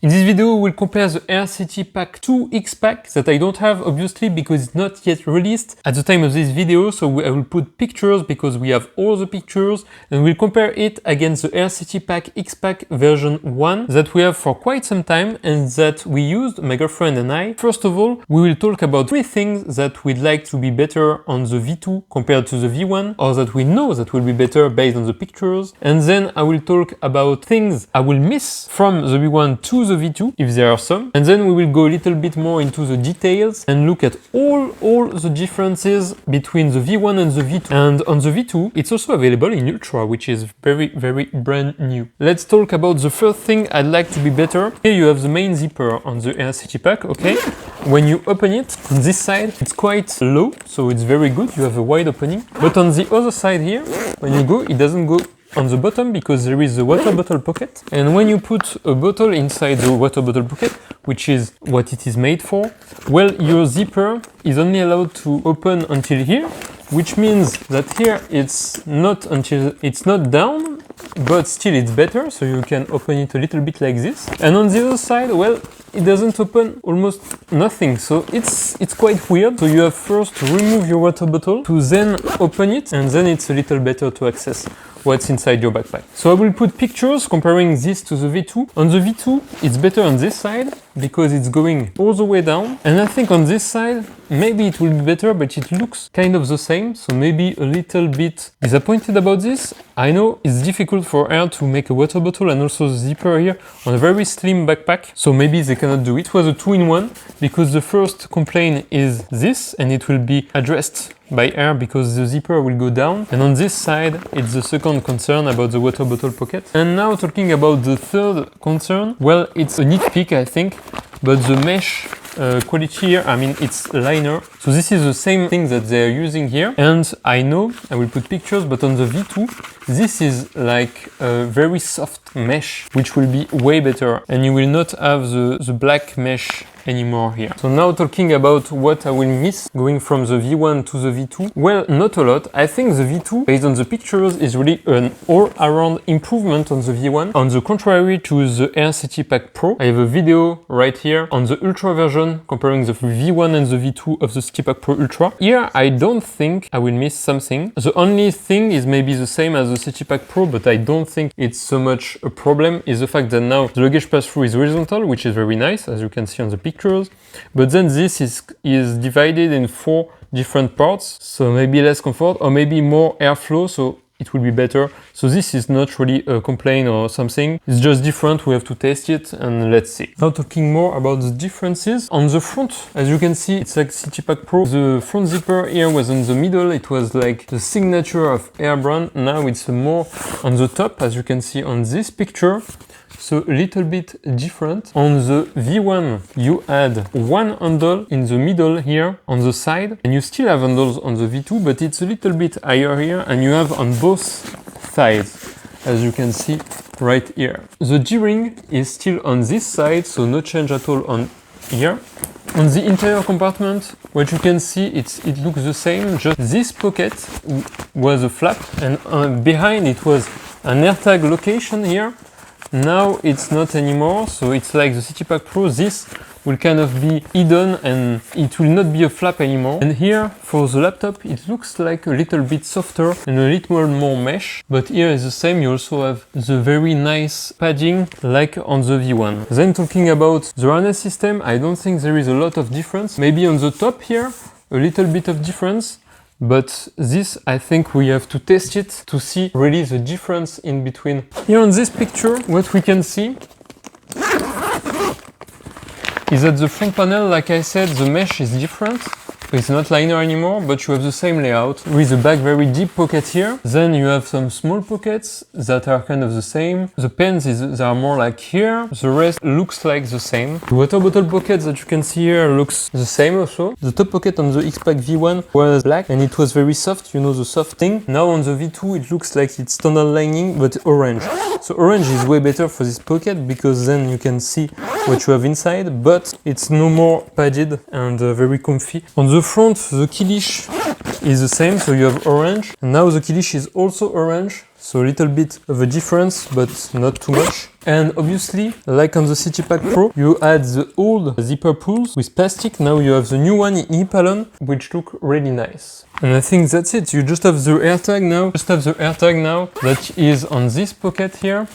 In this video, we'll compare the Aer City Pack to X-PAC that I don't have, obviously, because it's not yet released at the time of this video. So I will put pictures because we have all the pictures, and we'll compare it against the Aer City Pack X-PAC version 1 that we have for quite some time and that we used, my girlfriend and I. First of all, we will talk about 3 things that we'd like to be better on the V2 compared to the V1, or that we know that will be better based on the pictures. And then I will talk about things I will miss from the V1 to the V2, if there are some. And then we will go a little bit more into the details and look at all the differences between the V1 and the V2. And on the V2, it's also available in Ultra, which is very brand new. Let's talk about the first thing I'd like to be better. Here you have the main zipper on the Aer City Pack, okay? When you open it, on this side, it's quite low, so it's very good. You have a wide opening. But on the other side here, when you go, it doesn't go on the bottom because there is the water bottle pocket. And when you put a bottle inside the water bottle pocket, which is what it is made for, well, your zipper is only allowed to open until here, which means that here it's not down, but still it's better, so you can open it a little bit like this. And on the other side, well, it doesn't open almost nothing, so it's quite weird. So you have first to remove your water bottle to then open it, and then it's a little better to access what's inside your backpack. So I will put pictures comparing this to the V2. On the V2, it's better on this side because it's going all the way down. And I think on this side, maybe it will be better, but it looks kind of the same. So maybe a little bit disappointed about this. I know it's difficult for Aer to make a water bottle and also the zipper here on a very slim backpack. So maybe they cannot do it. It was a 2-in-1 because the first complaint is this, and it will be addressed by Aer because the zipper will go down. And on this side, it's the second concern about the water bottle pocket. And now talking about the third concern, well, it's a nitpick, I think, but the mesh quality here, I mean, it's liner. So this is the same thing that they're using here. And I know, I will put pictures, but on the V2, this is like a very soft mesh, which will be way better. And you will not have the black mesh anymore here. So now talking about what I will miss going from the V1 to the V2. Well, not a lot. I think the V2, based on the pictures, is really an all-around improvement on the V1. On the contrary to the Aer City Pack Pro, I have a video right here on the Ultra version comparing the V1 and the V2 of the City Pack Pro Ultra. Here, I don't think I will miss something. The only thing is maybe the same as the City Pack Pro, but I don't think it's so much a problem, is the fact that now the luggage pass-through is horizontal, which is very nice, as you can see on the pictures. But then this is divided in 4 different parts, so maybe less comfort or maybe more airflow, so it will be better. So this is not really a complaint or something, it's just different. We have to test it and let's see. Now talking more about the differences. On the front, as you can see, it's like City Pack Pro. The front zipper here was in the middle, it was like the signature of Aer brand. Now it's more on the top, as you can see on this picture. So a little bit different. On the V1, you add one handle in the middle here on the side, and you still have handles on the V2, but it's a little bit higher here, and you have on both sides, as you can see right here. The D-ring is still on this side, so no change at all on here. On the interior compartment, what you can see, it looks the same, just this pocket was a flap, and behind it was an AirTag location here. Now it's not anymore, so it's like the City Pack Pro. This will kind of be hidden and it will not be a flap anymore. And here for the laptop, it looks like a little bit softer and a little more mesh. But here is the same, you also have the very nice padding like on the V1. Then talking about the harness system, I don't think there is a lot of difference. Maybe on the top here, a little bit of difference. But this, I think we have to test it to see really the difference in between. Here on this picture, what we can see is that the front panel, like I said, the mesh is different. It's not liner anymore, but you have the same layout with a back very deep pocket here. Then you have some small pockets that are kind of the same. The pens they are more like here. The rest looks like the same. The water bottle pocket that you can see here looks the same also. The top pocket on the X-PAC V1 was black and it was very soft, you know, the soft thing. Now on the V2 it looks like it's standard lining but orange. So orange is way better for this pocket because then you can see what you have inside, but it's no more padded and very comfy. On the front, the key leash is the same, so you have orange. And now the key leash is also orange, So a little bit of a difference, but not too much. And obviously, like on the City Pack Pro, you had the old zipper pulls with plastic. Now you have the new one in nylon, which look really nice. And I think that's it. You just have the AirTag now. That is on this pocket here,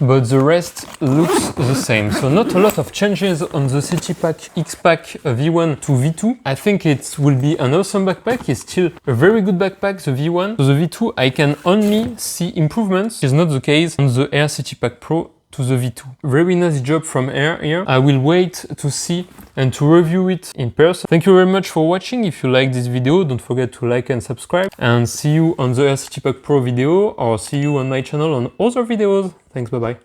but the rest looks the same. So not a lot of changes on the City Pack X-PAC V1 to V2. I think it will be an awesome backpack. It's still a very good backpack, the V1. So the V2, I can only see improvements. It's not the case on the Aer City Pack Pro to the V2. Very nice job from Aer here. I will wait to see and to review it in person. Thank you very much for watching. If you like this video, don't forget to like and subscribe, and see you on the Aer City Pack Pro video, or see you on my channel on other videos. Thanks, bye bye.